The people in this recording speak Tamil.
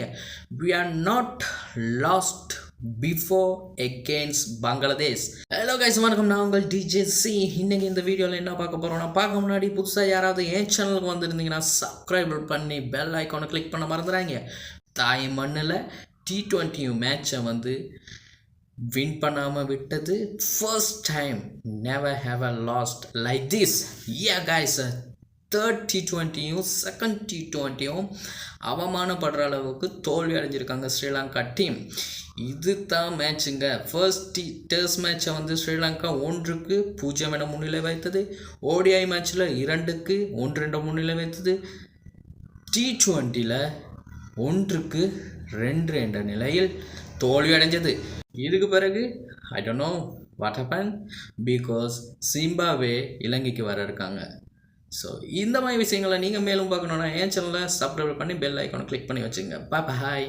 We are not lost before against Bangladesh. Hello guys, வணக்கம். நான் உங்கள் டிஜேசி. இன்னைக்கு இந்த வீடியோவில் என்ன பார்க்க போகிறோம்னா, பார்க்க முன்னாடி புதுசாக யாராவது என் சேனலுக்கு வந்திருந்தீங்கன்னா சப்ஸ்கிரைப் பண்ணி பெல் ஐக்கானை கிளிக் பண்ண மறந்துடாங்க. தாய் மண்ணில் T20 மேட்சை வின் பண்ணாமல் விட்டது first time. Never have a lost like this. Guys, third T20யும் செகண்ட் T20யும் அவமானப்படுற அளவுக்கு தோல்வி அடைஞ்சிருக்காங்க ஸ்ரீலங்கா டீம். இது தான் மேட்சுங்க. ஃபர்ஸ்ட் டெஸ்ட் மேட்சை ஸ்ரீலங்கா 1-0 என முன்னிலை வைத்தது. ஓடிஐ மேட்ச்சில் 2-1 என்ற முன்னிலை வைத்தது. T20யில் 1-2 என்ற நிலையில் தோல்வி அடைஞ்சது. இதுக்கு பிறகு I don't know what happen, because Zimbabwe இலங்கைக்கு வர இருக்காங்க. ஸோ இந்த மாதிரி விஷயங்களை நீங்கள் மேலும் பார்க்கணுன்னா என் சேனலை சப்ஸ்கிரைப் பண்ணி பெல் ஐக்கானை கிளிக் பண்ணி வச்சுங்க. பாய்.